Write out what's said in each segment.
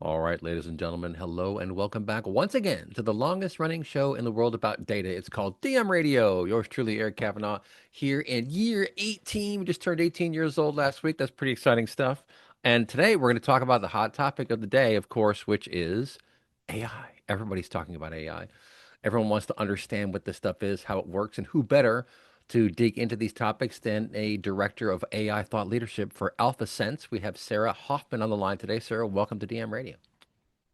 All right, ladies and gentlemen, hello and welcome back once again to the longest running show in the world about data. It's called DM Radio. Yours truly, Eric Kavanagh, here in year 18. We just turned 18 years old last week. That's pretty exciting stuff. And today we're going to talk about the hot topic of the day, of course, which is AI. Everybody's talking about AI. Everyone wants to understand what this stuff is, how it works, and who better to dig into these topics than a director of AI thought leadership for AlphaSense. We have Sarah Hoffman on the line today. Sarah, welcome to DM Radio.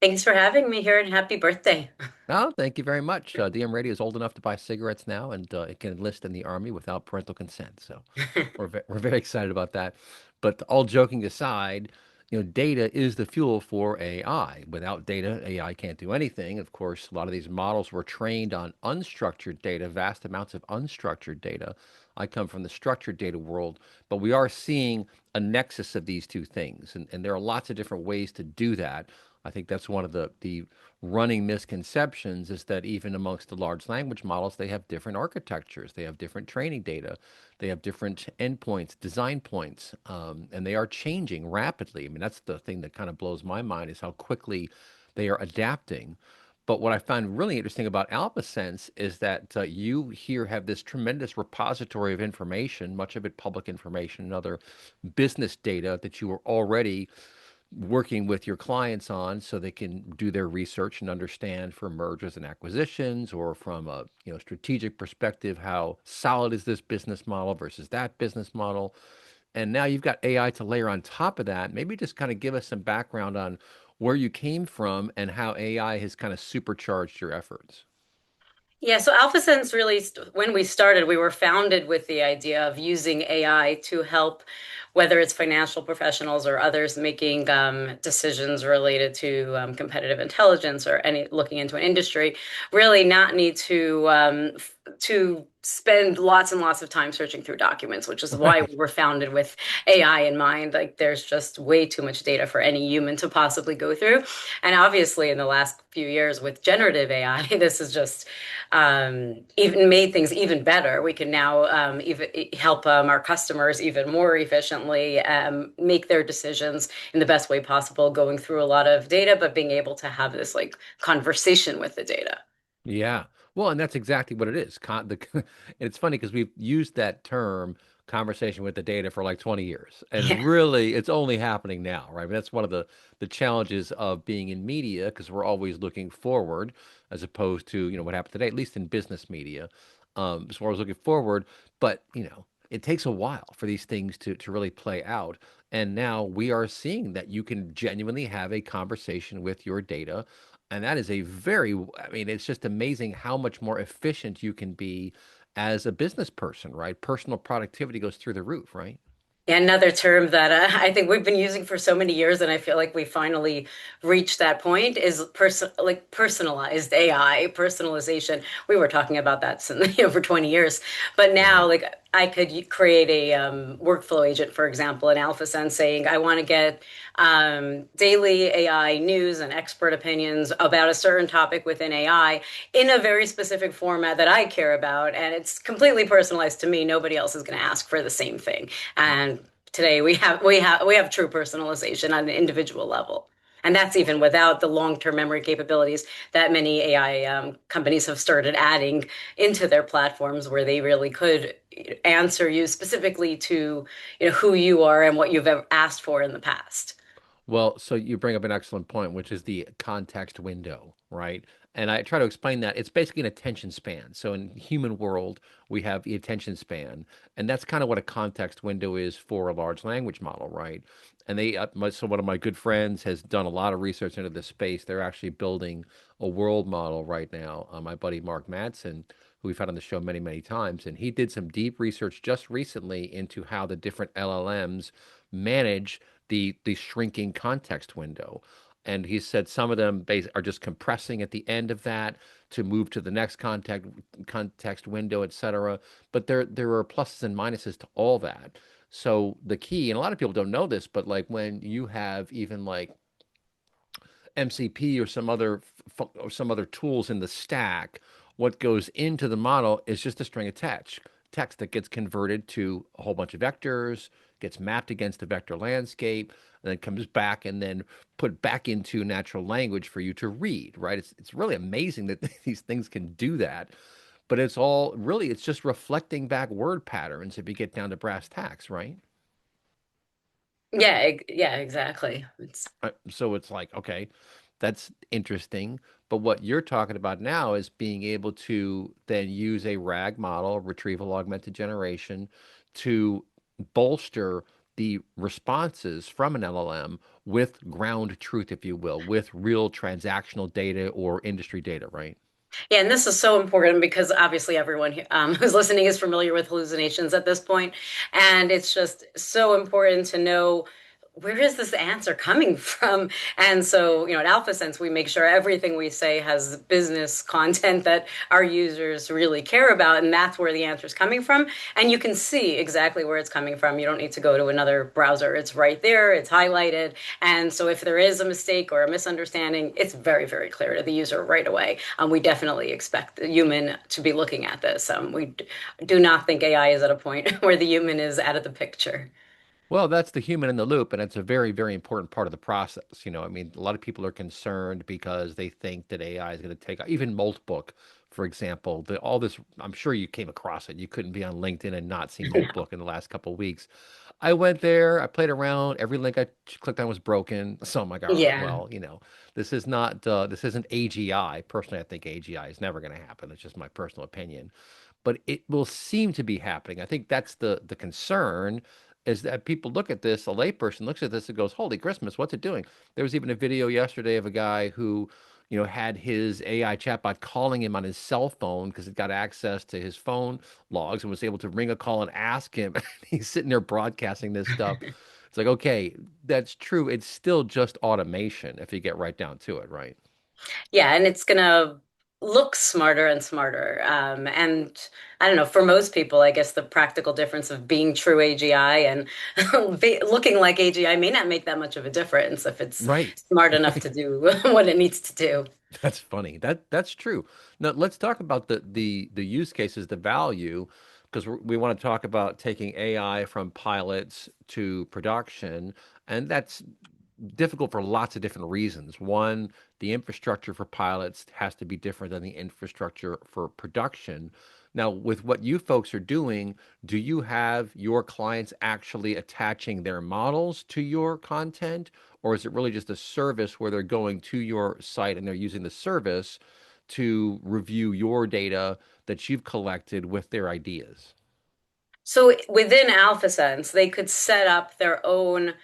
Thanks for having me here and happy birthday. Oh, thank you very much. DM Radio is old enough to buy cigarettes now, and it can enlist in the army without parental consent. So we're very excited about that. But all joking aside, data is the fuel for AI. Without data, AI can't do anything. Of course, a lot of these models were trained on unstructured data, vast amounts of unstructured data. I come from the structured data world, but we are seeing a nexus of these two things, and there are lots of different ways to do that. I think that's one of the running misconceptions is that even amongst the large language models, they have different architectures, they have different training data, they have different endpoints, design points, and they are changing rapidly. I mean, that's the thing that kind of blows my mind is how quickly they are adapting. But what I find really interesting about AlphaSense is that you here have this tremendous repository of information, much of it public information and other business data that you are already working with your clients on so they can do their research and understand for mergers and acquisitions or from a strategic perspective how solid is this business model versus that business model. And now you've got AI to layer on top of that. Maybe just kind of give us some background on where you came from and how AI has kind of supercharged your efforts. Yeah, so AlphaSense really, when we started, we were founded with the idea of using AI to help, whether it's financial professionals or others making decisions related to competitive intelligence or any looking into an industry, really not need to spend lots and lots of time searching through documents, which is why Right. we were founded with AI in mind. Like, there's just way too much data for any human to possibly go through. And obviously, in the last few years with generative AI, this is just even made things even better. We can now even help our customers even more efficiently make their decisions in the best way possible, going through a lot of data, but being able to have this like conversation with the data. Yeah. Well, and that's exactly what it is. And it's funny because we've used that term conversation with the data for like 20 years. And Yeah. really, it's only happening now, right? I mean, that's one of the challenges of being in media because we're always looking forward as opposed to, what happened today, at least in business media. So we're always looking forward, but, it takes a while for these things to really play out. And now we are seeing that you can genuinely have a conversation with your data and that is I mean, it's just amazing how much more efficient you can be as a business person, right? Personal productivity goes through the roof, right? Another term that I think we've been using for so many years, and I feel like we finally reached that point, is personalized AI, personalization. We were talking about that since, for 20 years, but now Right. like I could create a workflow agent, for example, in AlphaSense, saying I want to get daily AI news and expert opinions about a certain topic within AI in a very specific format that I care about, and it's completely personalized to me. Nobody else is going to ask for the same thing. And today we have true personalization on an individual level. And that's even without the long-term memory capabilities that many AI companies have started adding into their platforms, where they really could answer you specifically to who you are and what you've ever asked for in the past. Well, so you bring up an excellent point, which is the context window, right? And I try to explain that it's basically an attention span. So in human world, we have the attention span, and that's kind of what a context window is for a large language model, right? And so one of my good friends has done a lot of research into this space. They're actually building a world model right now. My buddy Mark Madsen, who we've had on the show many, many times, and he did some deep research just recently into how the different LLMs manage the shrinking context window. And he said some of them are just compressing at the end of that to move to the next context window, et cetera. But there are pluses and minuses to all that. So the key, and a lot of people don't know this, but like when you have even like MCP or some other tools in the stack, what goes into the model is just a string of text that gets converted to a whole bunch of vectors, gets mapped against the vector landscape, and then comes back and then put back into natural language for you to read, right? It's really amazing that these things can do that. But it's all really, it's just reflecting back word patterns if you get down to brass tacks, right? Yeah, yeah, exactly. It's So it's like, okay, that's interesting. But what you're talking about now is being able to then use a RAG model, retrieval augmented generation, to bolster the responses from an LLM with ground truth, if you will, with real transactional data or industry data, right? Yeah, and this is so important because obviously everyone who's listening is familiar with hallucinations at this point, and it's just so important to know where is this answer coming from. And so, at AlphaSense, we make sure everything we say has business content that our users really care about, and that's where the answer is coming from. And you can see exactly where it's coming from. You don't need to go to another browser. It's right there, it's highlighted. And so if there is a mistake or a misunderstanding, it's very, very clear to the user right away. We definitely expect the human to be looking at this. Do not think AI is at a point where the human is out of the picture. Well, that's the human in the loop, and it's a very, very important part of the process. I mean, a lot of people are concerned because they think that AI is going to take even Moltbook, for example. All this, I'm sure you came across it. You couldn't be on LinkedIn and not see Moltbook in the last couple of weeks. I went there, I played around. Every link I clicked on was broken. So I'm like, all right, Yeah. well, this isn't AGI. Personally, I think AGI is never going to happen. It's just my personal opinion, but it will seem to be happening. I think that's the concern is that people look at this, a layperson looks at this and goes, "Holy Christmas, what's it doing?" There was even a video yesterday of a guy who, had his AI chatbot calling him on his cell phone because it got access to his phone logs and was able to ring a call and ask him. He's sitting there broadcasting this stuff. It's like, okay, that's true. It's still just automation if you get right down to it, right? Yeah, and it's gonna look smarter and smarter. And I don't know, for most people, I guess the practical difference of being true AGI and looking like AGI may not make that much of a difference if it's Right. smart enough to do what it needs to do. That's funny. That's true. Now let's talk about the use cases, the value, because we want to talk about taking AI from pilots to production, and that's difficult for lots of different reasons. One, the infrastructure for pilots has to be different than the infrastructure for production. Now, with what you folks are doing, do you have your clients actually attaching their models to your content, or is it really just a service where they're going to your site and they're using the service to review your data that you've collected with their ideas? So within AlphaSense, they could set up their own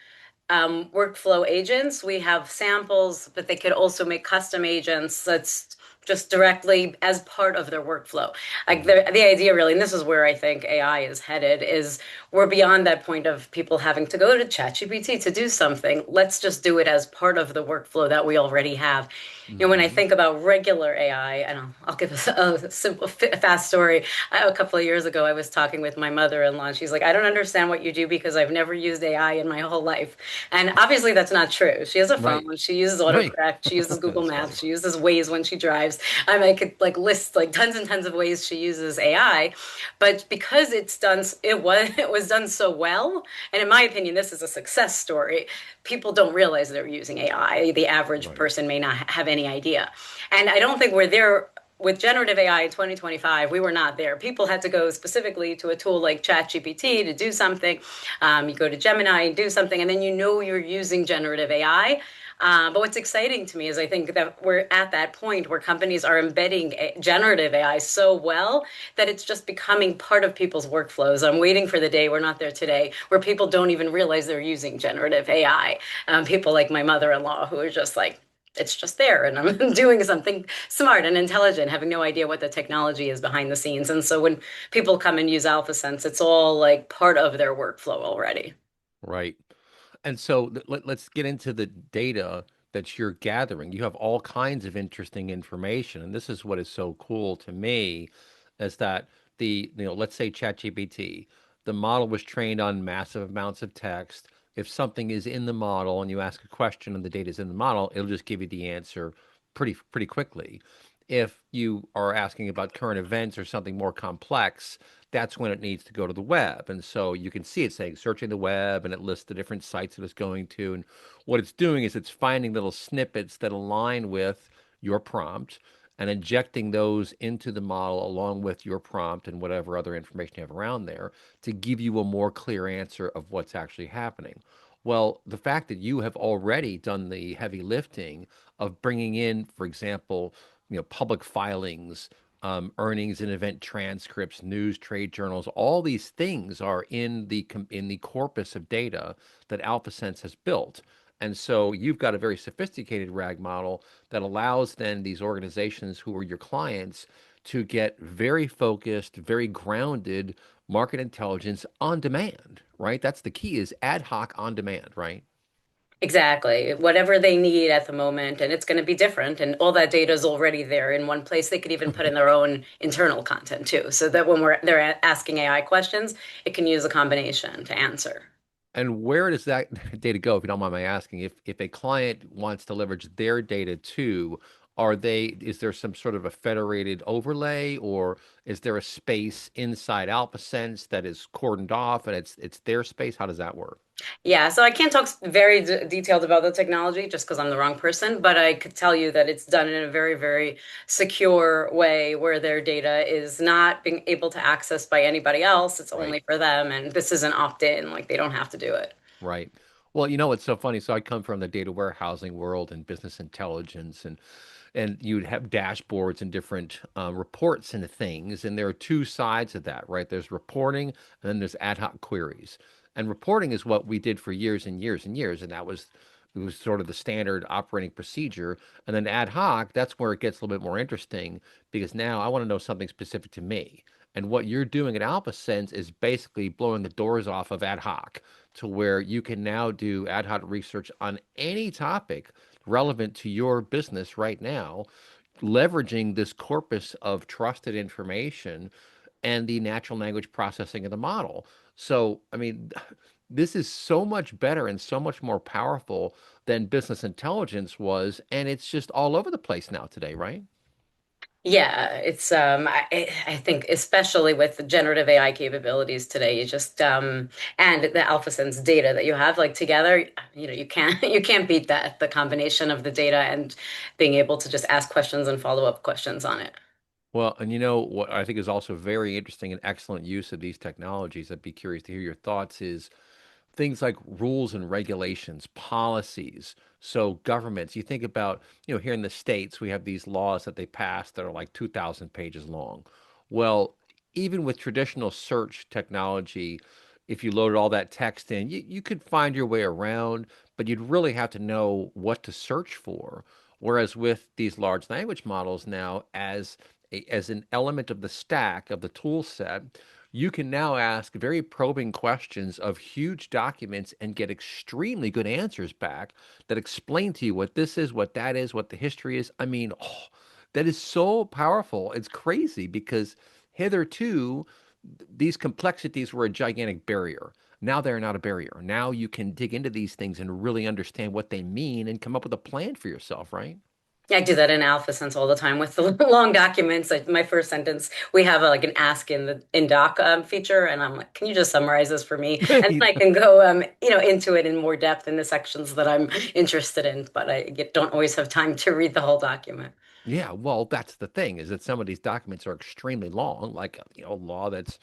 workflow agents. We have samples, but they could also make custom agents that's just directly as part of their workflow. Like Mhm. the idea really, and this is where I think AI is headed, is we're beyond that point of people having to go to ChatGPT to do something. Let's just do it as part of the workflow that we already have. When I Mhm. think about regular AI, and I'll give a simple, fast story. A couple of years ago, I was talking with my mother-in-law, and she's like, "I don't understand what you do because I've never used AI in my whole life." And obviously, that's not true. She has a Right. phone. She uses Right. autocorrect. She uses Google That's Maps. funny. She uses Waze when she drives. I could like list like tons and tons of ways she uses AI, but because it was done so well, and in my opinion, this is a success story. People don't realize they're using AI. The average Right. person may not have any idea, and I don't think we're there with generative AI in 2025, we were not there. People had to go specifically to a tool like ChatGPT to do something. You go to Gemini and do something, and then you're using generative AI. But what's exciting to me is I think that we're at that point where companies are embedding generative AI so well that it's just becoming part of people's workflows. I'm waiting for the day, we're not there today, where people don't even realize they're using generative AI. People like my mother-in-law who are just like, it's just there and I'm doing something smart and intelligent, having no idea what the technology is behind the scenes. And so when people come and use AlphaSense, it's all like part of their workflow already. Right. And so let's get into the data that you're gathering. You have all kinds of interesting information, and this is what is so cool to me, is that let's say ChatGPT, the model was trained on massive amounts of text. If something is in the model and you ask a question and the data is in the model, it'll just give you the answer pretty quickly. If you are asking about current events or something more complex, that's when it needs to go to the web. And so you can see it saying searching the web and it lists the different sites that it's going to. And what it's doing is it's finding little snippets that align with your prompt and injecting those into the model along with your prompt and whatever other information you have around there to give you a more clear answer of what's actually happening. Well, the fact that you have already done the heavy lifting of bringing in, for example, public filings, earnings and event transcripts, news, trade journals, all these things are in the corpus of data that AlphaSense has built. And so you've got a very sophisticated RAG model that allows then these organizations who are your clients to get very focused, very grounded market intelligence on demand, right? That's the key is ad hoc on demand, right? Exactly. Whatever they need at the moment, and it's going to be different. And all that data is already there in one place. They could even put in their own internal content too, so that when they're asking AI questions, it can use a combination to answer. And where does that data go, if you don't mind my asking? If a client wants to leverage their data too, is there some sort of a federated overlay, or is there a space inside AlphaSense that is cordoned off and it's their space? How does that work? Yeah, so I can't talk very detailed about the technology just because I'm the wrong person, but I could tell you that it's done in a very, very secure way where their data is not being able to access by anybody else. It's Right. only for them, and this is an opt-in, like they don't have to do it. Right. Well, what's so funny? So I come from the data warehousing world and business intelligence, and you'd have dashboards and different reports and things, and there are two sides of that, right? There's reporting, and then there's ad hoc queries. And reporting is what we did for years and years and years, and it was sort of the standard operating procedure. And then ad hoc, that's where it gets a little bit more interesting because now I want to know something specific to me. And what you're doing at AlphaSense is basically blowing the doors off of ad hoc to where you can now do ad hoc research on any topic relevant to your business right now, leveraging this corpus of trusted information and the natural language processing of the model. So, I mean, this is so much better and so much more powerful than business intelligence was, and it's just all over the place now today, right? Yeah, it's I think especially with the generative AI capabilities today, you just and the AlphaSense data that you have like together, you can't you can't beat that, the combination of the data and being able to just ask questions and follow up questions on it. Well, and what I think is also very interesting and excellent use of these technologies, I'd be curious to hear your thoughts, is things like rules and regulations, policies. So governments, you think about, here in the States, we have these laws that they pass that are like 2,000 pages long. Well, even with traditional search technology, if you loaded all that text in, you could find your way around, but you'd really have to know what to search for. Whereas with these large language models now, as an element of the stack of the tool set, you can now ask very probing questions of huge documents and get extremely good answers back that explain to you what this is, what that is, what the history is. I mean, that is so powerful. It's crazy because hitherto, these complexities were a gigantic barrier. Now they're not a barrier. Now you can dig into these things and really understand what they mean and come up with a plan for yourself, right? Yeah, I do that in AlphaSense all the time with the long documents. Like my first sentence, we have like an ask in the in doc feature, and I'm like, can you just summarize this for me? And then I can go into it in more depth in the sections that I'm interested in, but don't always have time to read the whole document. Yeah, well, that's the thing is that some of these documents are extremely long, like a law that's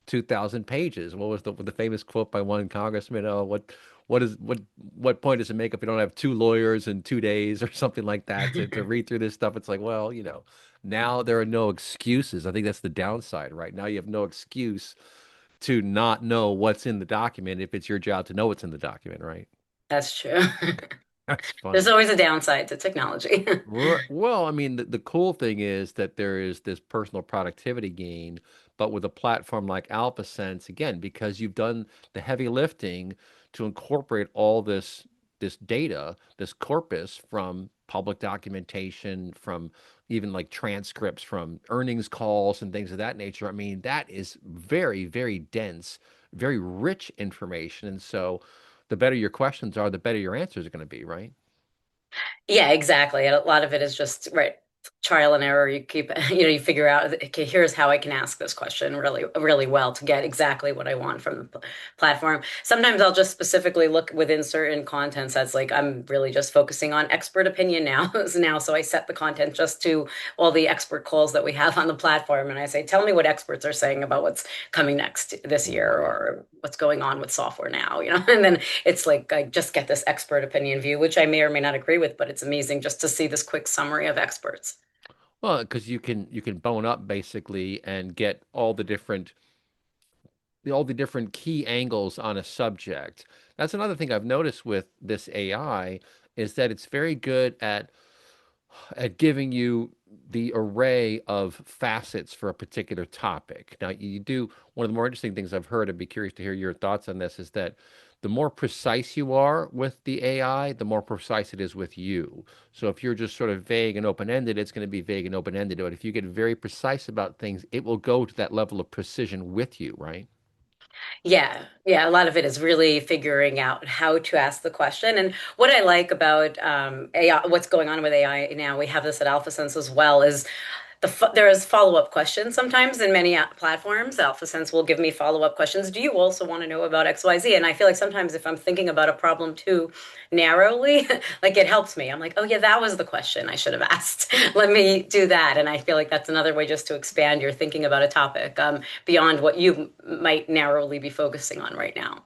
2,000 pages. What was the famous quote by one congressman? Oh, what point does it make if you don't have two lawyers in 2 days or something like that to read through this stuff? It's like, well, now there are no excuses. I think that's the downside, right? Now you have no excuse to not know what's in the document if it's your job to know what's in the document, right? That's true. That's There's funny. always a downside to technology. Well, I mean, the cool thing is that there is this personal productivity gain, but with a platform like AlphaSense, again, because you've done the heavy lifting to incorporate all this data, this corpus from public documentation, from even like transcripts from earnings calls and things of that nature. I mean, that is very, very dense, very rich information. And so the better your questions are, the better your answers are going to be, right? Yeah, exactly. And a lot of it is just right. trial and error. You keep, you figure out, okay, here's how I can ask this question really, really well to get exactly what I want from the platform. Sometimes I'll just specifically look within certain content sets. Like I'm really just focusing on expert opinion now, so I set the content just to all the expert calls that we have on the platform. And I say, tell me what experts are saying about what's coming next this year Right. or what's going on with software now, and then it's like I just get this expert opinion view, which I may or may not agree with, but it's amazing just to see this quick summary of experts. Well, because you can bone up basically and get all the different key angles on a subject. That's another thing I've noticed with this AI is that it's very good at giving you the array of facets for a particular topic. Now, you do one of the more interesting things I've heard, I'd be curious to hear your thoughts on this, is that the more precise you are with the AI, the more precise it is with you. So if you're just sort of vague and open-ended, it's going to be vague and open-ended. But if you get very precise about things, it will go to that level of precision with you, right? Yeah, yeah, a lot of it is really figuring out how to ask the question. And what I like about AI, what's going on with AI now, we have this at AlphaSense as well, is there is follow-up questions sometimes in many platforms. AlphaSense will give me follow-up questions. Do you also want to know about XYZ? And I feel like sometimes if I'm thinking about a problem too narrowly, like it helps me. I'm like, oh yeah, that was the question I should have asked. Let me do that. And I feel like that's another way just to expand your thinking about a topic beyond what you might narrowly be focusing on right now.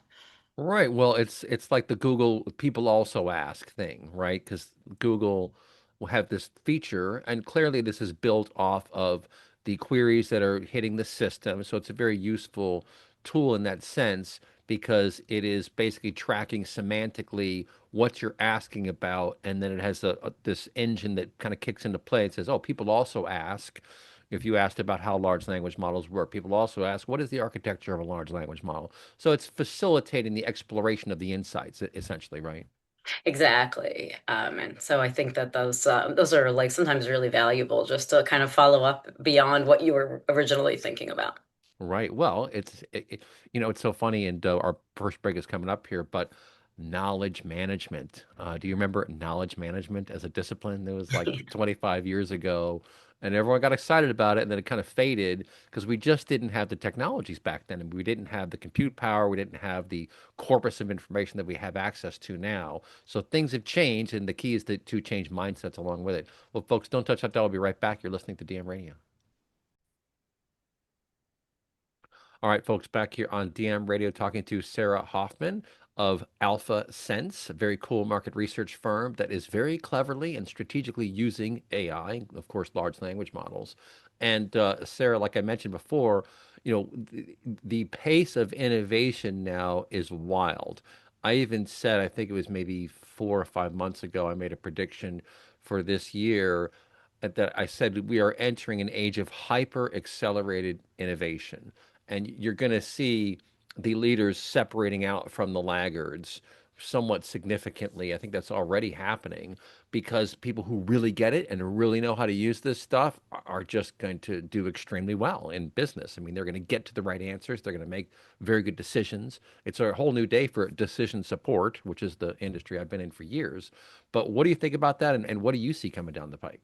Right. Well, it's like the Google people also ask thing, right? Because Google will have this feature, and clearly this is built off of the queries that are hitting the system. So it's a very useful tool in that sense because it is basically tracking semantically what you're asking about, and then it has this engine that kind of kicks into play. It says, "Oh, people also ask." If you asked about how large language models work, people also ask, what is the architecture of a large language model? So it's facilitating the exploration of the insights, essentially, right? Exactly. And so I think that those are like sometimes really valuable just to kind of follow up beyond what you were originally thinking about. Right. Well, it's so funny, and our first break is coming up here, but knowledge management. Do you remember knowledge management as a discipline? It was like 25 years ago, and everyone got excited about it, and then it kind of faded because we just didn't have the technologies back then, and we didn't have the compute power, we didn't have the corpus of information that we have access to now. So things have changed, and the key is to change mindsets along with it. Well, folks, don't touch that dial. We'll be right back. You're listening to DM Radio. All right, folks, back here on DM Radio talking to Sarah Hoffman of AlphaSense, a very cool market research firm that is very cleverly and strategically using AI, of course, large language models. And Sarah, like I mentioned before, the pace of innovation now is wild. I even said, I think it was maybe 4 or 5 months ago, I made a prediction for this year that I said we are entering an age of hyper accelerated innovation, and you're going to see the leaders separating out from the laggards somewhat significantly. I think that's already happening because people who really get it and really know how to use this stuff are just going to do extremely well in business. I mean, they're going to get to the right answers. They're going to make very good decisions. It's a whole new day for decision support, which is the industry I've been in for years. But what do you think about that? And what do you see coming down the pike?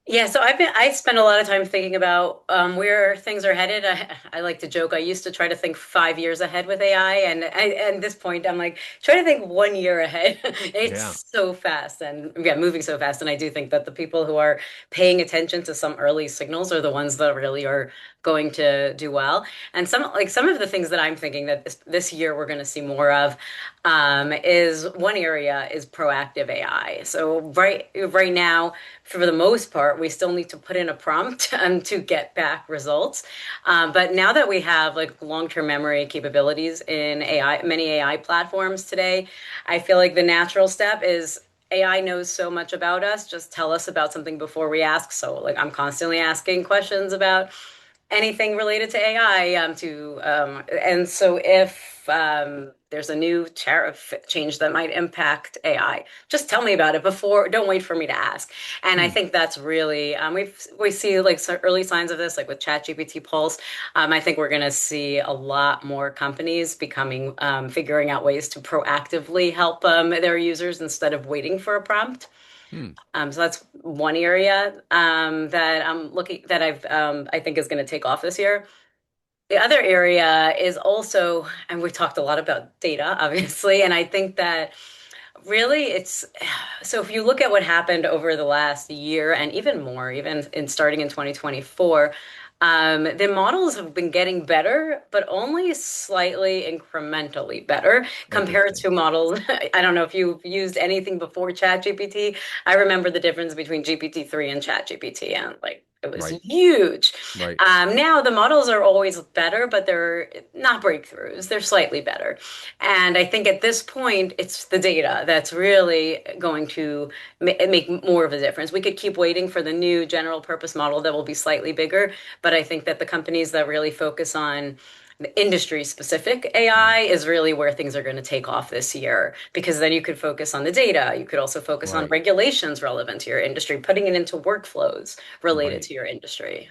Yeah, so I spend a lot of time thinking about where things are headed. I like to joke. I used to try to think 5 years ahead with AI, and at this point, I'm like try to think 1 year ahead. Yeah. It's so fast, and yeah, moving so fast. And I do think that the people who are paying attention to some early signals are the ones that really are going to do well. And some of the things that I'm thinking that this year we're going to see more of is one area is proactive AI. So right now, for the most part, we still need to put in a prompt to get back results. But now that we have like long-term memory capabilities in AI, many AI platforms today, I feel like the natural step is AI knows so much about us. Just tell us about something before we ask. So, like, I'm constantly asking questions about anything related to AI. And so if there's a new tariff change that might impact AI, just tell me about it before. Don't wait for me to ask. And I Hmm. think that's really we see like some early signs of this, like with ChatGPT Pulse. I think we're going to see a lot more companies becoming figuring out ways to proactively help their users instead of waiting for a prompt. Hmm. So that's one area that I'm looking that I think is going to take off this year. The other area is also, and we talked a lot about data, obviously, and I think that really it's so if you look at what happened over the last year and even more, even in starting in 2024, the models have been getting better, but only slightly incrementally better compared Interesting. to models. I don't know if you've used anything before ChatGPT. I remember the difference between GPT-3 and ChatGPT, and like it was Right. huge. Right. Now the models are always better, but they're not breakthroughs. They're slightly better. And I think at this point, it's the data that's really going to make more of a difference. We could keep waiting for the new general purpose model that will be slightly bigger, but I think that the companies that really focus on the industry specific AI Mm. is really where things are going to take off this year because then you could focus on the data. You could also focus on Right. regulations relevant to your industry, putting it into workflows related Right. to your industry.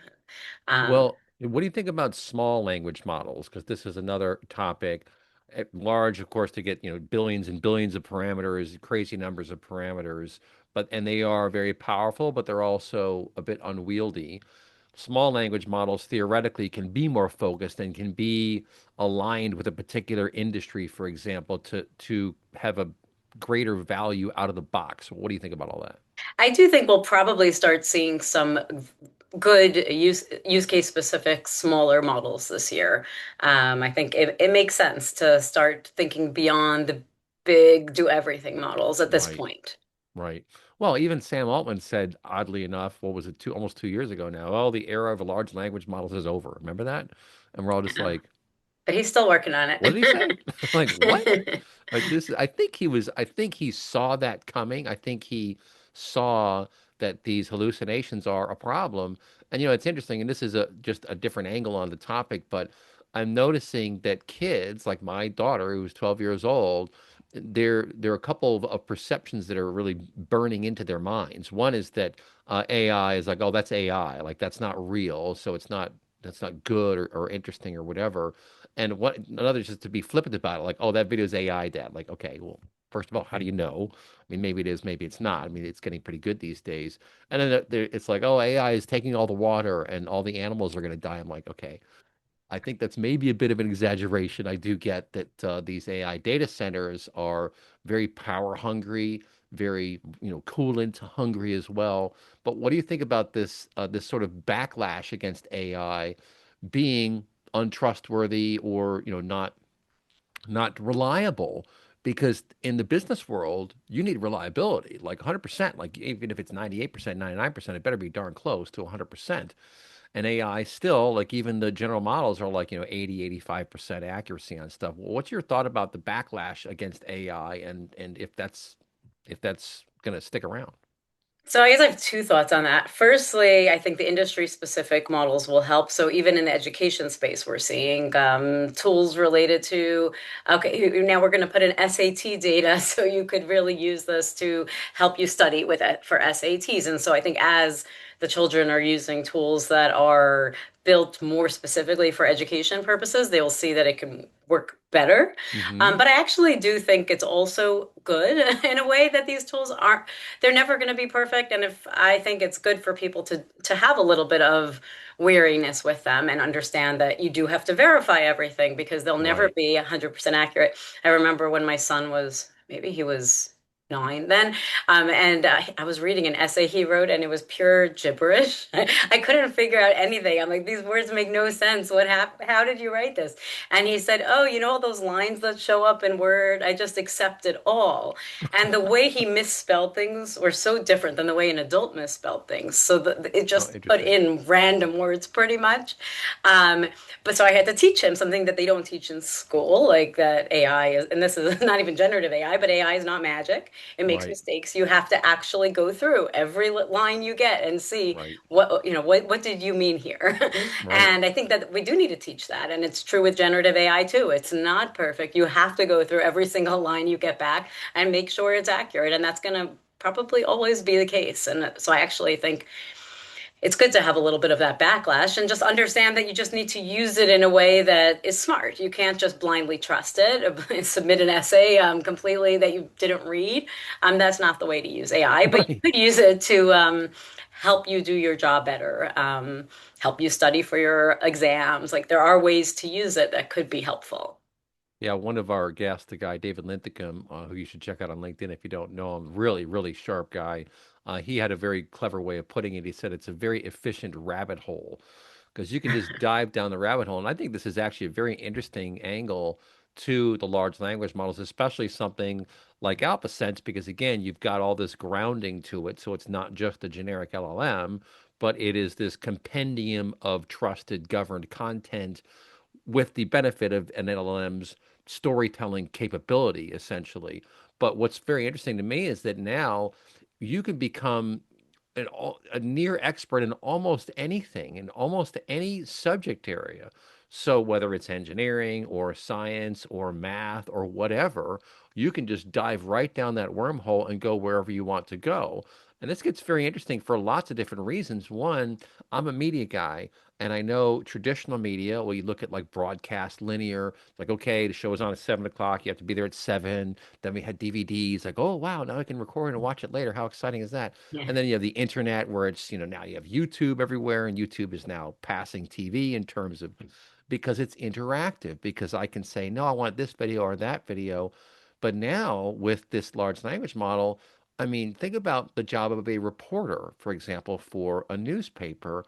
Um, Well, what do you think about small language models? Because this is another topic. At large, of course, to get, billions and billions of parameters, crazy numbers of parameters, and they are very powerful, but they're also a bit unwieldy. Small language models theoretically can be more focused and can be aligned with a particular industry, for example, to have a greater value out of the box. What do you think about all that? I do think we'll probably start seeing some good use case specific smaller models this year. I think it makes sense to start thinking beyond the big do everything models at this Right. point. Right. Well, even Sam Altman said, oddly enough, what was it, almost 2 years ago now? Oh, the era of large language models is over. Remember that? And we're all just Yeah. like, But he's still working on what did he say? it. Like, what? Like this, I think he saw that coming. I think he saw that these hallucinations are a problem. And it's interesting, and this is just a different angle on the topic, but I'm noticing that kids, like my daughter, who's 12 years old, there are a couple of perceptions that are really burning into their minds. One is that AI is like, oh, that's AI, like that's not real, so that's not good or interesting or whatever. And what another is just to be flippant about it, like, oh, that video is AI, Dad. Like, okay, well, first of all, how do you know? I mean, maybe it is, maybe it's not. I mean, it's getting pretty good these days. And then it's like, oh, AI is taking all the water and all the animals are going to die. I'm like, okay, I think that's maybe a bit of an exaggeration. I do get that these AI data centers are very power hungry, very, coolant hungry as well. But what do you think about this sort of backlash against AI being untrustworthy or, not reliable? Because in the business world, you need reliability, like 100%. Like even if it's 98%, 99%, it better be darn close to 100%. And AI still, like even the general models are like, 80, 85% accuracy on stuff. Well, what's your thought about the backlash against AI and if that's going to stick around? So I guess I have two thoughts on that. Firstly, I think the industry specific models will help. So even in the education space, we're seeing tools related to, okay, now we're going to put in SAT data so you could really use this to help you study with it for SATs. And so I think as the children are using tools that are built more specifically for education purposes, they will see that it can work better. Hmm. But I actually do think it's also good in a way that these tools aren't, they're never going to be perfect. And if I think it's good for people to have a little bit of weariness with them and understand that you do have to verify everything because they'll never Right. be 100% accurate. I remember when my son was, maybe he was 9 then, and I was reading an essay he wrote and it was pure gibberish. I couldn't figure out anything. I'm like, these words make no sense. What happened? How did you write this? And he said, oh, you know all those lines that show up in Word? I just accept it all. And the way he misspelled things were so different than the way an adult misspelled things. So it Oh, just put interesting. in random words pretty much. Um, but so I had to teach him something that they don't teach in school, like that AI is, and this is not even generative AI, but AI is not magic. It makes Right. mistakes. You have to actually go through every line you get and see Right. what did you mean here? Right. And I think that we do need to teach that. And it's true with generative AI too. It's not perfect. You have to go through every single line you get back and make sure it's accurate. And that's going to probably always be the case. And so I actually think it's good to have a little bit of that backlash and just understand that you just need to use it in a way that is smart. You can't just blindly trust it, submit an essay completely that you didn't read. That's not the way to use AI, but you Right. could use it to help you do your job better, help you study for your exams. Like there are ways to use it that could be helpful. Yeah, one of our guests, the guy David Linthicum, who you should check out on LinkedIn if you don't know him, really, really sharp guy. He had a very clever way of putting it. He said it's a very efficient rabbit hole because you can just dive down the rabbit hole. And I think this is actually a very interesting angle to the large language models, especially something like AlphaSense, because again, you've got all this grounding to it. So it's not just a generic LLM, but it is this compendium of trusted, governed content with the benefit of an LLM's storytelling capability, essentially. But what's very interesting to me is that now you can become a near expert in almost anything, in almost any subject area. So whether it's engineering or science or math or whatever, you can just dive right down that wormhole and go wherever you want to go. And this gets very interesting for lots of different reasons. One, I'm a media guy, and I know traditional media, well, you look at like broadcast, linear, like, okay, the show is on at 7 o'clock, you have to be there at 7. Then we had DVDs, like, oh, wow, now I can record and watch it later. How exciting is that? Yeah. And then you have the internet where it's, now you have YouTube everywhere, and YouTube is now passing TV in terms of because it's interactive, because I can say, no, I want this video or that video. But now with this large language model, I mean, think about the job of a reporter, for example, for a newspaper.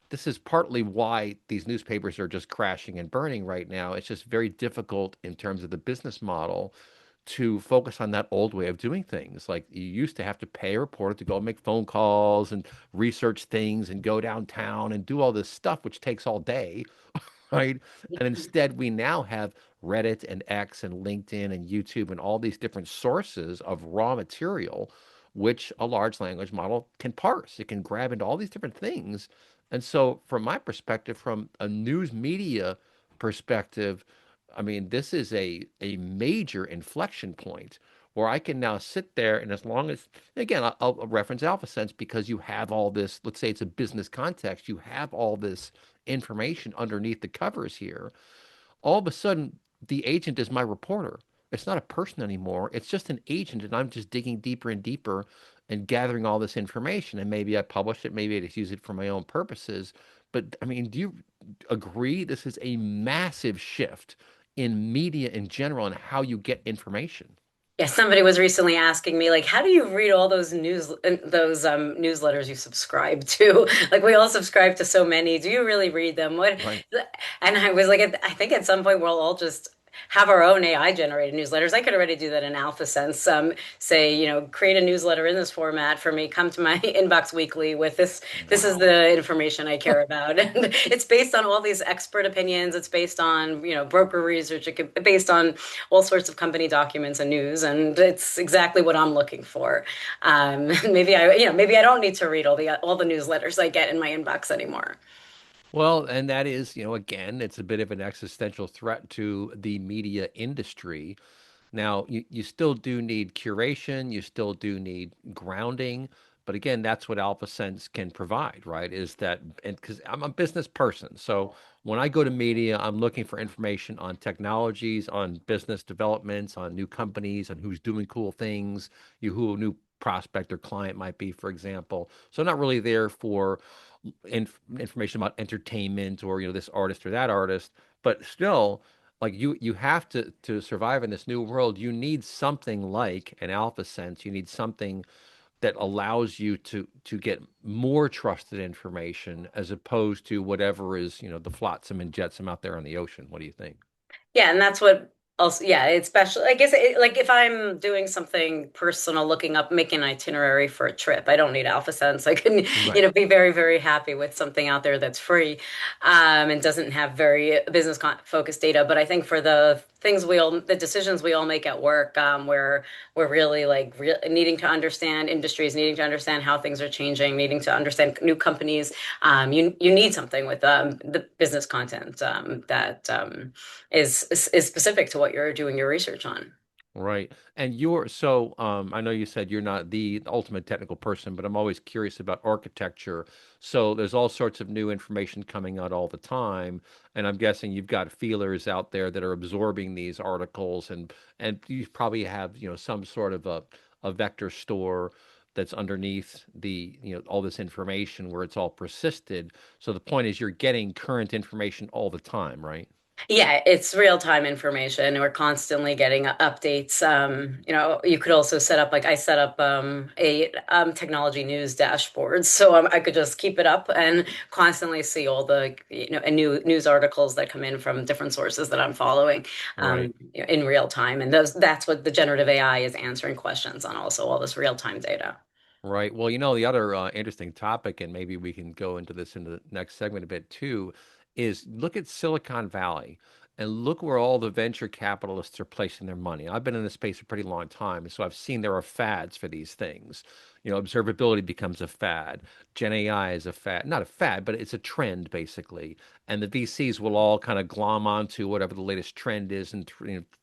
This is partly why these newspapers are just crashing and burning right now. It's just very difficult in terms of the business model to focus on that old way of doing things. Like you used to have to pay a reporter to go make phone calls and research things and go downtown and do all this stuff, which takes all day, right? And instead, we now have Reddit and X and LinkedIn and YouTube and all these different sources of raw material, which a large language model can parse. It can grab into all these different things. And so, from my perspective, from a news media perspective, I mean, this is a major inflection point where I can now sit there and as long as, again, I'll reference AlphaSense because you have all this, let's say it's a business context, you have all this information underneath the covers here. All of a sudden, the agent is my reporter. It's not a person anymore. It's just an agent, and I'm just digging deeper and deeper and gathering all this information. And maybe I publish it, maybe I just use it for my own purposes. But I mean, do you agree this is a massive shift in media in general and how you get information? Yeah, somebody was recently asking me, like, how do you read all those newsletters you subscribe to? Like, we all subscribe to so many. Do you really read them? What? Right. And I was like, I think at some point we'll all just have our own AI generated newsletters. I could already do that in AlphaSense. Say, create a newsletter in this format for me. Come to my inbox weekly with this. This is Wow. the information I care about, and it's based on all these expert opinions. It's based on broker research. Based on all sorts of company documents and news, and it's exactly what I'm looking for. Maybe I don't need to read all the newsletters I get in my inbox anymore. Well, and that is, again, it's a bit of an existential threat to the media industry. Now, you still do need curation, you still do need grounding, but again, that's what AlphaSense can provide, right? Is that, and because I'm a business person, so when I go to media, I'm looking for information on technologies, on business developments, on new companies, on who's doing cool things, who a new prospect or client might be, for example. So I'm not really there for information about entertainment or this artist or that artist, but still like you have to survive in this new world, you need something like an alpha sense. You need something that allows you to get more trusted information as opposed to whatever is, the flotsam and jetsam out there on the ocean. What do you think? Yeah, and that's what also, yeah, it's special. I guess like if I'm doing something personal, looking up, making an itinerary for a trip, I don't need AlphaSense. I can, Right. be very, very happy with something out there that's free, and doesn't have very business focused data. But I think for the decisions we all make at work, where we're really like needing to understand industries, needing to understand how things are changing, needing to understand new companies, you need something with the business content that is specific to what you're doing your research on. Right. And you're so I know you said you're not the ultimate technical person, but I'm always curious about architecture. So there's all sorts of new information coming out all the time, and I'm guessing you've got feelers out there that are absorbing these articles and you probably have, some sort of a vector store that's underneath the, all this information where it's all persisted. So the point is you're getting current information all the time, right? Yeah, it's real time information. We're constantly getting updates. You could also set up, like I set up a technology news dashboard, so I could just keep it up and constantly see all the new news articles that come in from different sources that I'm following Right. in real time. And that's what the generative AI is answering questions on, also all this real time data. Right. Well, the other interesting topic, and maybe we can go into this in the next segment a bit too, is look at Silicon Valley and look where all the venture capitalists are placing their money. I've been in this space a pretty long time, so I've seen there are fads for these things. Observability becomes a fad. Gen AI is a fad, not a fad, but it's a trend basically. And the VCs will all kind of glom onto whatever the latest trend is and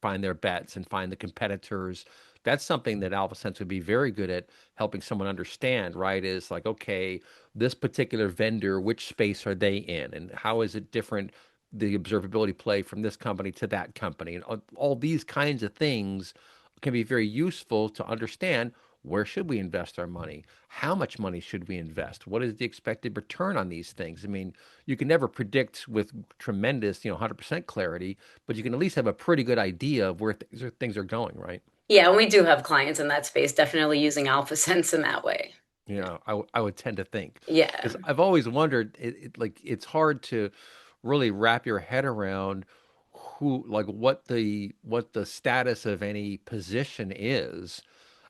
find their bets and find the competitors. That's something that AlphaSense would be very good at helping someone understand, right? Is like, okay, this particular vendor, which space are they in? And how is it different, the observability play from this company to that company? And all these kinds of things can be very useful to understand where should we invest our money? How much money should we invest? What is the expected return on these things? I mean, you can never predict with tremendous, 100% clarity, but you can at least have a pretty good idea of where things are going, right? Yeah, and we do have clients in that space, definitely using AlphaSense in that way. I would tend to think Yeah. because I've always wondered, like it's hard to really wrap your head around like what the status of any position is.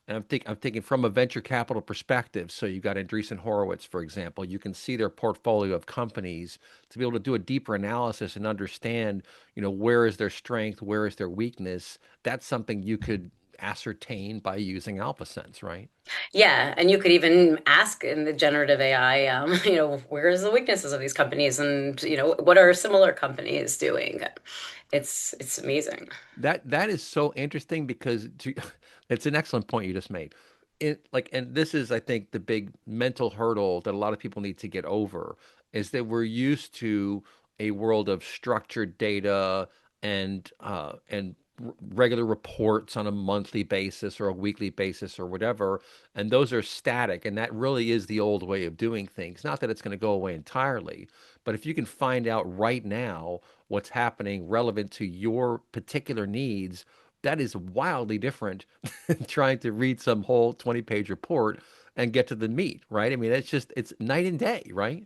And I'm thinking from a venture capital perspective. So you got Andreessen Horowitz, for example. You can see their portfolio of companies to be able to do a deeper analysis and understand, where is their strength, where is their weakness. That's something you could ascertain by using AlphaSense, right? Yeah, and you could even ask in the generative AI, where is the weaknesses of these companies, and what are similar companies doing? It's amazing. That is so interesting because it's an excellent point you just made. And this is, I think, the big mental hurdle that a lot of people need to get over is that we're used to a world of structured data and regular reports on a monthly basis or a weekly basis or whatever, and those are static, and that really is the old way of doing things. Not that it's going to go away entirely, but if you can find out right now what's happening relevant to your particular needs, that is wildly different than trying to read some whole 20-page report and get to the meat, right? I mean, it's night and day, right?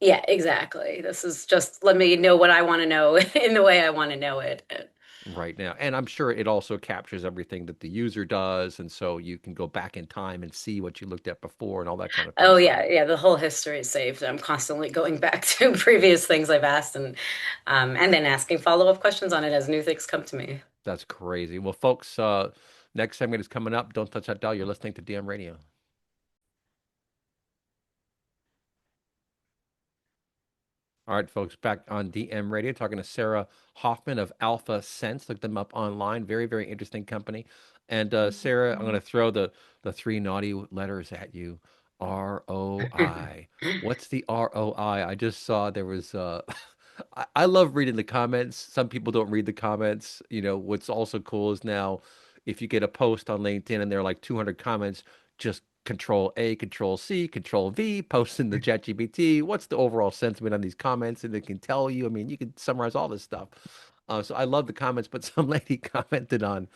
Yeah, exactly. This is just let me know what I want to know in the way I want to know it. Right now. And I'm sure it also captures everything that the user does. And so you can go back in time and see what you looked at before and all that kind of fun Oh stuff. yeah, yeah. The whole history is saved. I'm constantly going back to previous things I've asked and then asking follow-up questions on it as new things come to me. That's crazy. Well, folks, next segment is coming up. Don't touch that dial. You're listening to DM Radio. All right, folks, back on DM Radio, talking to Sarah Hoffman of Alpha Sense. Look them up online. Very, very interesting company. And Sarah, I'm going to throw the three naughty letters at you. ROI. What's the ROI? I just saw there was. I love reading the comments. Some people don't read the comments. What's also cool is now, if you get a post on LinkedIn and there are like 200 comments, just Control A, Control C, Control V, post in the ChatGPT. What's the overall sentiment on these comments? And it can tell you. I mean, you can summarize all this stuff. So I love the comments, but some lady commented on,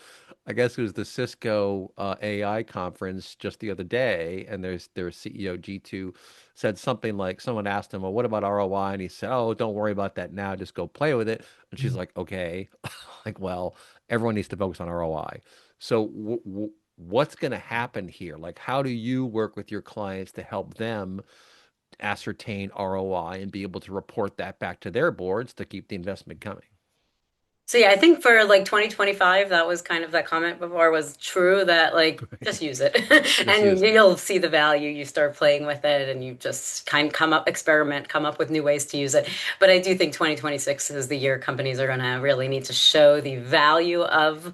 I guess it was the Cisco AI conference just the other day, and their CEO G2 said something like, someone asked him, "Well, what about ROI?" And he said, "Oh, don't worry about that now. Just go play with it." And she's like, "Okay." Like, well, everyone needs to focus on ROI. So what's going to happen here? Like, how do you work with your clients to help them ascertain ROI and be able to report that back to their boards to keep the investment coming? So yeah, I think for like 2025, that was kind of that comment before was true that like Right. just use it Just and use it. you'll see the value. You start playing with it and you just kind of come up, experiment, come up with new ways to use it. But I do think 2026 is the year companies are going to really need to show the value um,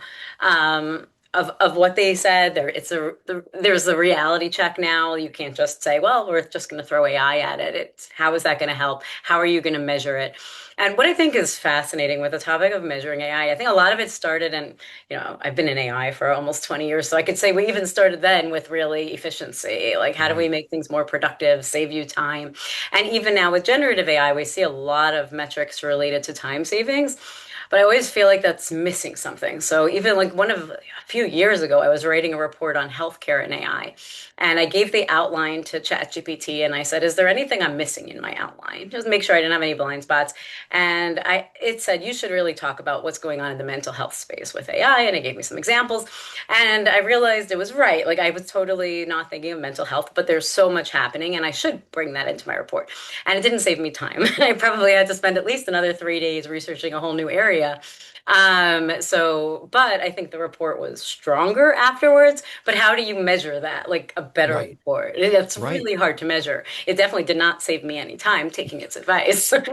of what they said. There's a reality check now. You can't just say, well, we're just going to throw AI at it. How is that going to help? How are you going to measure it? And what I think is fascinating with the topic of measuring AI, I think a lot of it started in, I've been in AI for almost 20 years, so I could say we even started then with really efficiency. Like, how do we Right. make things more productive, save you time? And even now with generative AI, we see a lot of metrics related to time savings. But I always feel like that's missing something. So even like a few years ago, I was writing a report on healthcare and AI. And I gave the outline to ChatGPT and I said, is there anything I'm missing in my outline? Just make sure I didn't have any blind spots. And it said, you should really talk about what's going on in the mental health space with AI. And it gave me some examples. And I realized it was right. Like I was totally not thinking of mental health, but there's so much happening and I should bring that into my report. And it didn't save me time. I probably had to spend at least another 3 days researching a whole new area. But I think the report was stronger afterwards. But how do you measure that? Like a better Right. report? It's Right. really hard to measure. It definitely did not save me any time taking its advice. Right.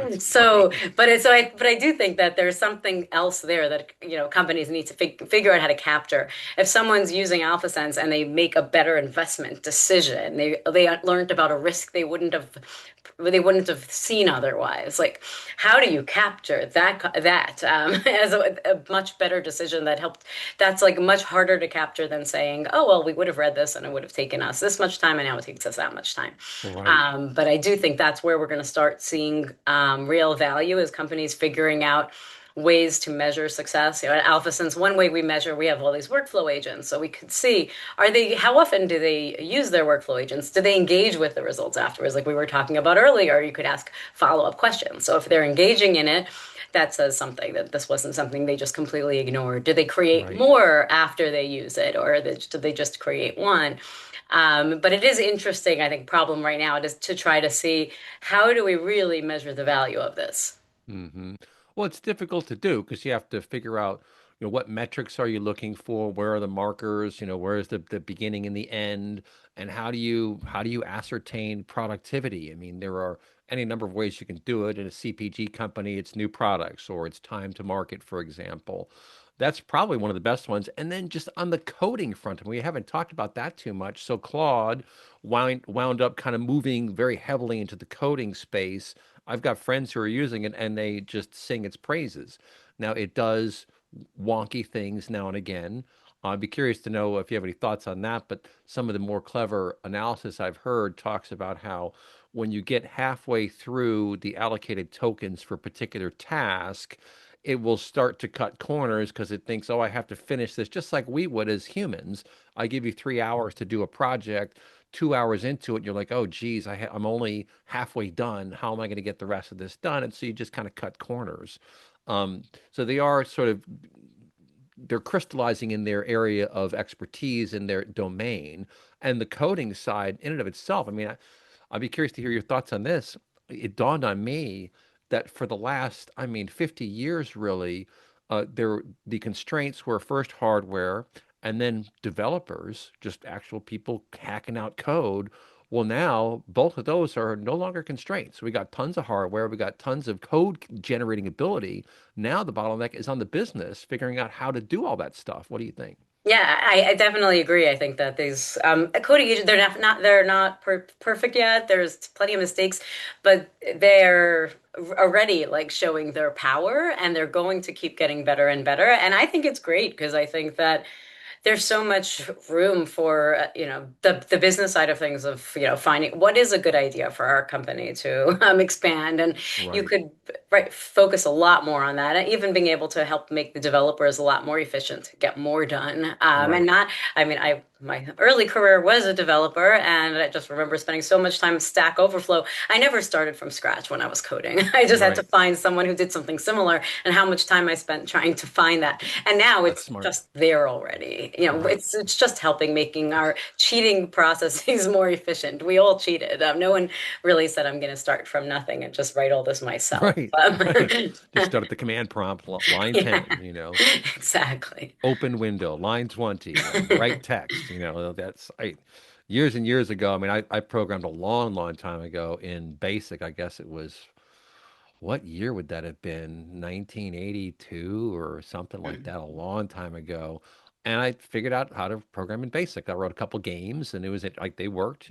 But I do think that there's something else there that companies need to figure out how to capture. If someone's using AlphaSense and they make a better investment decision, they learned about a risk they wouldn't have seen otherwise. Like, how do you capture that as a much better decision that helped? That's like much harder to capture than saying, "Oh well, we would have read this and it would have taken us this much time, and now it takes us that much time." Right. But I do think that's where we're going to start seeing real value is companies figuring out ways to measure success. At AlphaSense, one way we have all these workflow agents, so we could see how often do they use their workflow agents? Do they engage with the results afterwards? Like we were talking about earlier, you could ask follow-up questions. So if they're engaging in it, that says something that this wasn't something they just completely ignored. Do they create Right. more after they use it, or do they just create one? But it is interesting, I think, problem right now is to try to see how do we really measure the value of this. Hmm. Well, it's difficult to do because you have to figure out, what metrics are you looking for? Where are the markers? Where is the beginning and the end? And how do you ascertain productivity? I mean, there are any number of ways you can do it. In a CPG company, it's new products or it's time to market, for example. That's probably one of the best ones. And then just on the coding front, and we haven't talked about that too much. So Claude wound up kind of moving very heavily into the coding space. I've got friends who are using it and they just sing its praises. Now, it does wonky things now and again. I'd be curious to know if you have any thoughts on that, but some of the more clever analysis I've heard talks about how when you get halfway through the allocated tokens for a particular task, it will start to cut corners because it thinks, oh, I have to finish this just like we would as humans. I give you 3 hours to do a project. 2 hours into it, you're like, oh, geez, I'm only halfway done. How am I going to get the rest of this done? And so you just kind of cut corners. So they are they're crystallizing in their area of expertise in their domain. And the coding side, in and of itself, I mean, I'd be curious to hear your thoughts on this. It dawned on me that for the last, I mean, 50 years, really, the constraints were first hardware and then developers, just actual people hacking out code. Well, now both of those are no longer constraints. We got tons of hardware, we got tons of code generating ability. Now the bottleneck is on the business figuring out how to do all that stuff. What do you think? Yeah, I definitely agree. I think that these coding agents they're not perfect yet. There's plenty of mistakes, but they're already like showing their power, and they're going to keep getting better and better. And I think it's great because I think that there's so much room for the business side of things of finding what is a good idea for our company to expand, and you Right, could focus a lot more on that, and even being able to help make the developers a lot more efficient, get more done, and right, not. I mean, my early career was a developer, and I just remember spending so much time Stack Overflow. I never started from scratch when I was coding. I just had to Right. find someone who did something similar, and how much time I spent trying to find that. And now That's it's smart. just there already. You know, Right. it's just helping making our cheating processes more efficient. We all cheated. No one really said I'm going to start from nothing and just write all this myself. Right. Right. Just start at the command prompt, line Yeah, 10, exactly. open window, line 20, write text, that's years and years ago. I mean, I programmed a long, long time ago in BASIC. I guess it was, what year would that have been? 1982 or something like that, a long time ago. And I figured out how to program in BASIC. I wrote a couple games, and it was like they worked.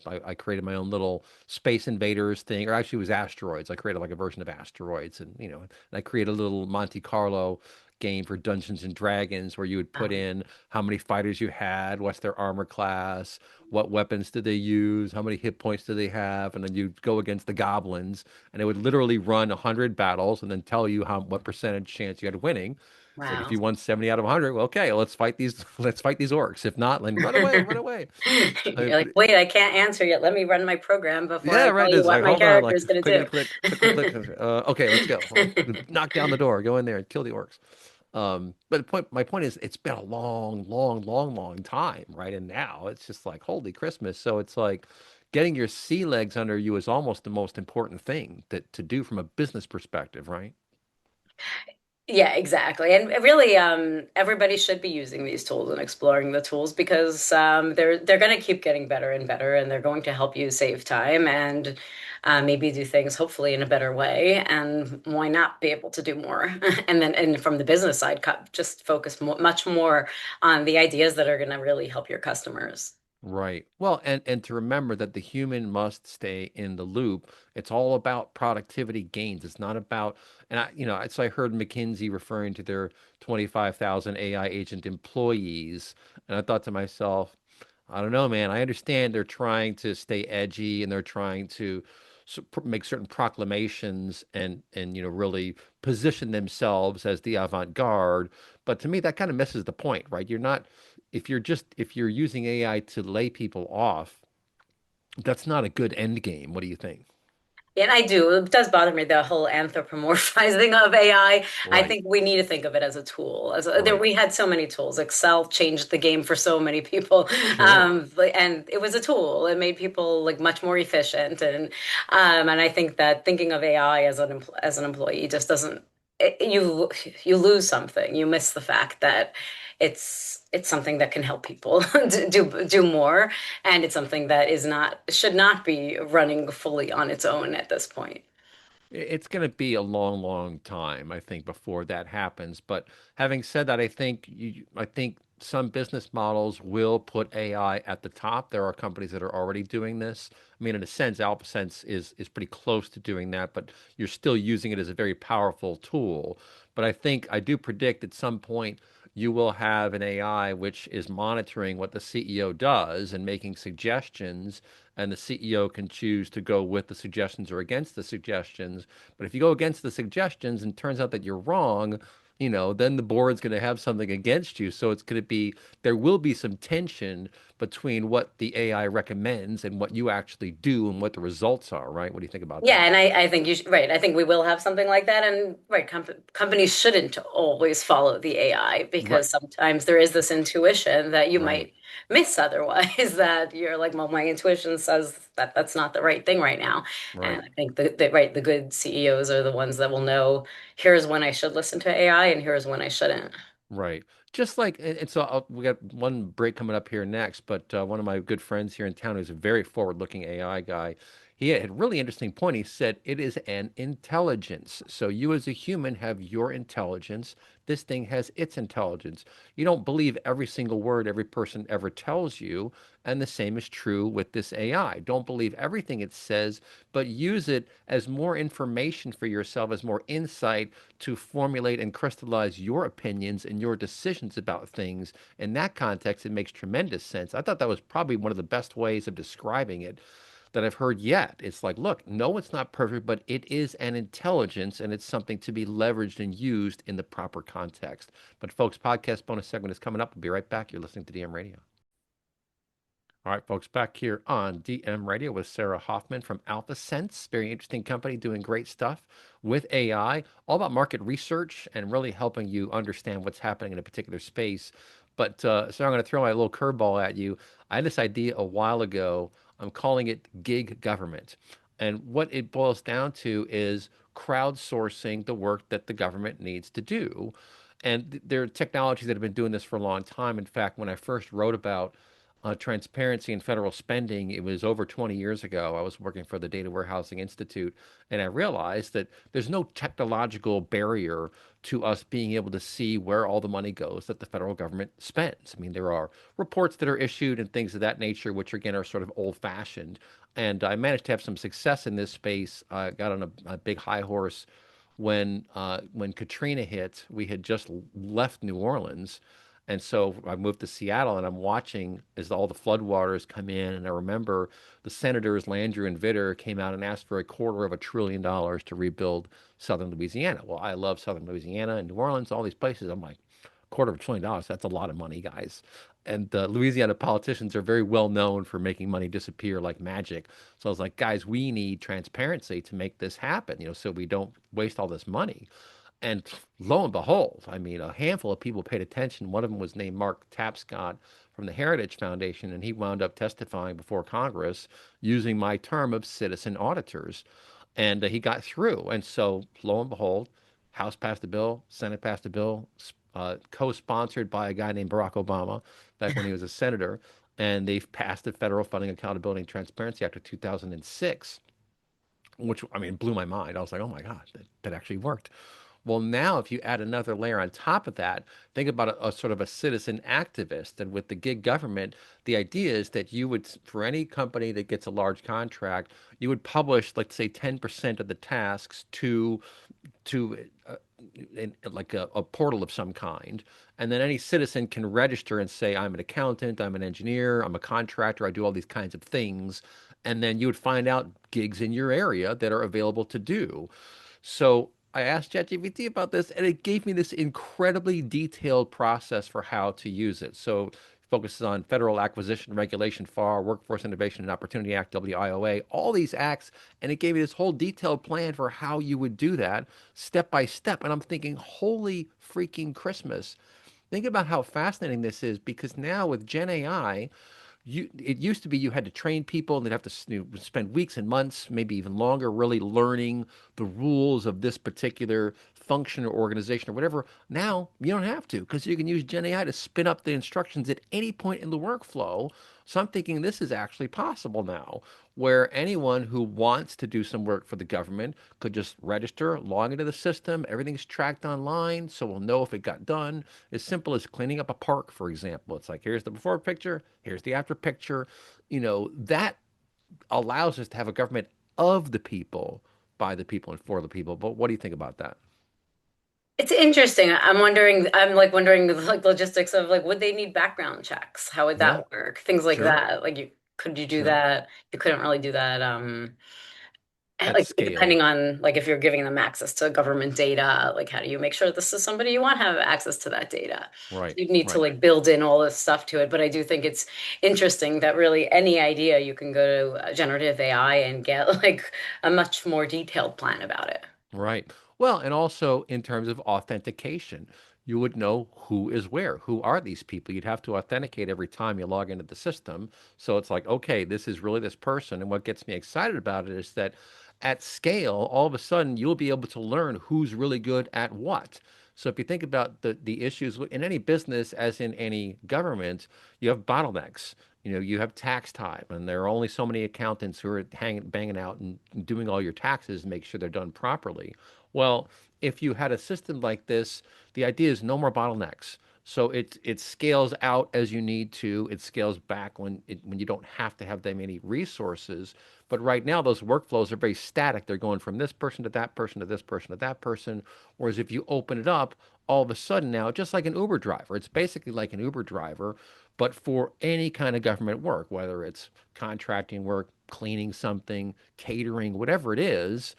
I created my own little Space Invaders thing, or actually it was asteroids. I created like a version of asteroids, and I created a little Monte Carlo game for Dungeons and Dragons where you would put Um, in how many fighters you had, what's their armor class, what weapons did they use, how many hit points do they have, and then you'd go against the goblins, and it would literally run 100 battles and then tell you what percentage chance you had of winning. It's like if wow. you won 70 out of 100, well, okay, let's fight these let's fight these orcs. If not, then run away, run away. You're like, wait, I can't answer yet. Let me run my program before Yeah, I right. tell you It's what like my hold on, character like is going clickety to click, clickety click. Okay, let's go. do. Knock down the door, go in there and kill the orcs. But my point is, it's been a long, long, long, long time, right? And now it's just like holy Christmas. So it's like getting your sea legs under you is almost the most important thing to do from a business perspective, right? Yeah, exactly. And really, everybody should be using these tools and exploring the tools because they're going to keep getting better and better, and they're going to help you save time and maybe do things hopefully in a better way. And why not be able to do more? And from the business side, just focus much more on the ideas that are going to really help your customers. Right. Well, and to remember that the human must stay in the loop. It's all about productivity gains. It's not about, and so I heard McKinsey referring to their 25,000 AI agent employees, and I thought to myself, I don't know, man. I understand they're trying to stay edgy and they're trying to make certain proclamations and really position themselves as the avant-garde. But to me, that kind of misses the point, right? You're not if you're using AI to lay people off, that's not a good end game. What do you think? And I do. It does bother me, the whole anthropomorphizing of AI. I Right, think we need to think of it as a tool. right. We had so many tools. Excel changed the game for so many people, Sure. and it was a tool. It made people like much more efficient. And I think that thinking of AI as as an employee just doesn't. You lose something. You miss the fact that it's something that can help people do more, and it's something that is not should not be running fully on its own at this point. It's going to be a long, long time, I think, before that happens. But having said that, I think some business models will put AI at the top. There are companies that are already doing this. I mean, in a sense, AlphaSense is pretty close to doing that, but you're still using it as a very powerful tool. But I do predict at some point you will have an AI which is monitoring what the CEO does and making suggestions, and the CEO can choose to go with the suggestions or against the suggestions. But if you go against the suggestions and turns out that you're wrong, then the board's going to have something against you. So there will be some tension between what the AI recommends and what you actually do and what the results are, right? What do you think about Yeah, that? and I think you should, right. I think we will have something like that, and right, companies shouldn't always follow the AI Right, because sometimes there is this intuition that you right, might miss otherwise. That you're like, well, my intuition says that that's not the right thing right now, and right. I think the good CEOs are the ones that will know here's when I should listen to AI and here's when I shouldn't. Right. Just like, and so we got one break coming up here next, but one of my good friends here in town who's a very forward-looking AI guy, he had a really interesting point. He said it is an intelligence. So you as a human have your intelligence. This thing has its intelligence. You don't believe every single word every person ever tells you. And the same is true with this AI. Don't believe everything it says, but use it as more information for yourself, as more insight to formulate and crystallize your opinions and your decisions about things. In that context, it makes tremendous sense. I thought that was probably one of the best ways of describing it that I've heard yet. It's like, look, no, it's not perfect, but it is an intelligence and it's something to be leveraged and used in the proper context. But folks, podcast bonus segment is coming up. We'll be right back. You're listening to DM Radio. All right, folks, back here on DM Radio with Sarah Hoffman from AlphaSense. Very interesting company doing great stuff with AI, all about market research and really helping you understand what's happening in a particular space. But so I'm going to throw my little curveball at you. I had this idea a while ago. I'm calling it gig government. And what it boils down to is crowdsourcing the work that the government needs to do. And there are technologies that have been doing this for a long time. In fact, when I first wrote about transparency in federal spending, it was over 20 years ago. I was working for the Data Warehousing Institute, and I realized that there's no technological barrier to us being able to see where all the money goes that the federal government spends. I mean, there are reports that are issued and things of that nature, which again are sort of old-fashioned. And I managed to have some success in this space. I got on a big high horse when Katrina hit. We had just left New Orleans, and so I moved to Seattle, and I'm watching as all the floodwaters come in. And I remember the senators Landrieu and Vitter came out and asked for $250 billion to rebuild southern Louisiana. Well, I love southern Louisiana and New Orleans, all these places. I'm like, $250 billion, that's a lot of money, guys. And Louisiana politicians are very well known for making money disappear like magic. So I was like, guys, we need transparency to make this happen, so we don't waste all this money. And lo and behold, I mean, a handful of people paid attention. One of them was named Mark Tapscott from the Heritage Foundation, and he wound up testifying before Congress using my term of citizen auditors. And he got through. And so, lo and behold, House passed a bill, Senate passed a bill, co-sponsored by a guy named Barack Obama back when he was a senator. And they've passed the Federal Funding Accountability and Transparency Act of 2006, which, I mean, blew my mind. I was like, oh my God, that actually worked. Well, now if you add another layer on top of that, think about a sort of a citizen activist. And with the gig government, the idea is that you would, for any company that gets a large contract, you would publish, let's say, 10% of the tasks to like a portal of some kind. And then any citizen can register and say, I'm an accountant, I'm an engineer, I'm a contractor, I do all these kinds of things. And then you would find out gigs in your area that are available to do. So I asked ChatGPT about this, and it gave me this incredibly detailed process for how to use it. So it focuses on Federal Acquisition Regulation, FAR, Workforce Innovation and Opportunity Act, WIOA, all these acts, and it gave me this whole detailed plan for how you would do that step by step. And I'm thinking, holy freaking Christmas. Think about how fascinating this is, because now with Gen AI, it used to be you had to train people and they'd have to spend weeks and months, maybe even longer, really learning the rules of this particular function or organization or whatever. Now you don't have to, because you can use Gen AI to spin up the instructions at any point in the workflow. So I'm thinking this is actually possible now, where anyone who wants to do some work for the government could just register, log into the system. Everything's tracked online, so we'll know if it got done. As simple as cleaning up a park, for example. It's like, here's the before picture, here's the after picture. That allows us to have a government of the people, by the people, and for the people. But what do you think about that? It's interesting. I'm like wondering the like logistics of like would they need background checks? How would Yeah, that work? Things like sure, that. Like could you do sure. that? You couldn't really do that. At Like scale. depending on like if you're giving them access to government data, like how do you make sure this is somebody you want to have access to that data? So Right, you'd need to right. like build in all this stuff to it. But I do think it's interesting that really any idea you can go to generative AI and get like a much more detailed plan about it. Right. Well, and also in terms of authentication, you would know who is where. Who are these people? You'd have to authenticate every time you log into the system. So it's like, okay, this is really this person. And what gets me excited about it is that at scale, all of a sudden you'll be able to learn who's really good at what. So if you think about the issues in any business, as in any government, you have bottlenecks. You have tax time, and there are only so many accountants who are banging out and doing all your taxes and make sure they're done properly. Well, if you had a system like this, the idea is no more bottlenecks. So it scales out as you need to. It scales back when you don't have to have that many resources. But right now, those workflows are very static. They're going from this person to that person to this person to that person. Whereas if you open it up, all of a sudden now, just like an Uber driver, it's basically like an Uber driver, but for any kind of government work, whether it's contracting work, cleaning something, catering, whatever it is,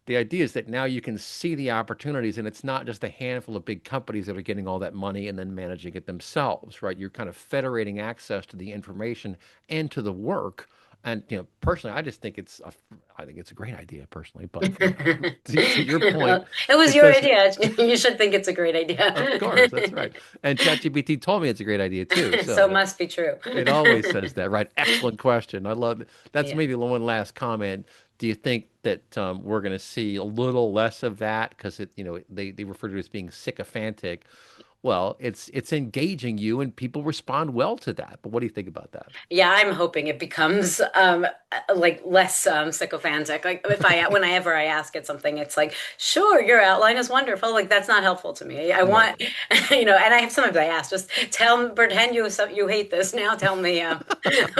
the idea is that now you can see the opportunities, and it's not just a handful of big companies that are getting all that money and then managing it themselves, right? You're kind of federating access to the information and to the work. And personally, I think it's a great idea personally. But to your point, Well, it was it your does. idea. You should think it's a great Of course, that's idea. right. And ChatGPT told me it's a great idea too. So So must be true. it always says that, right? Excellent question. I love it. That's Yeah. maybe the one last comment. Do you think that we're going to see a little less of that because they refer to it as being sycophantic? Well, it's engaging you, and people respond well to that. But what do you think about that? Yeah, I'm hoping it becomes like less sycophantic. Like if I whenever I ask it something, it's like, sure, your outline is wonderful. Like that's not helpful to me. I Right. want, and I have sometimes I ask, just pretend you hate this. Now tell me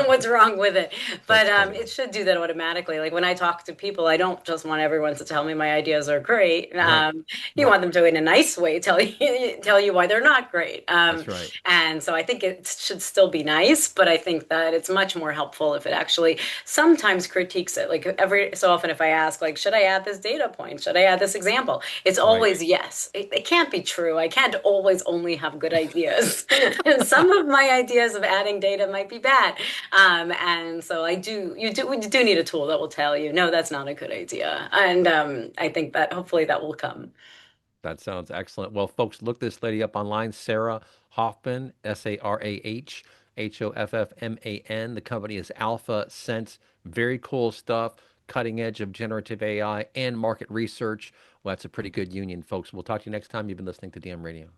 what's wrong with it. But That's funny. it should do that automatically. Like when I talk to people, I don't just want everyone to tell me my ideas are great. Right. You Right. want them to, in a nice way, tell you why they're not great. That's right. And so I think it should still be nice, but I think that it's much more helpful if it actually sometimes critiques it. Like every so often, if I ask, like, should I add this data point? Should I add this example? It's Right. always yes. It can't be true. I can't always only have good ideas. Some of my ideas of adding data might be bad. And so we do need a tool that will tell you, no, that's not a good idea. And I think that hopefully that will come. That sounds excellent. Well, folks, look this lady up online, Sarah Hoffman, SarahHoffman. The company is AlphaSense. Very cool stuff, cutting edge of generative AI and market research. Well, that's a pretty good union, folks. We'll talk to you next time. You've been listening to DM Radio.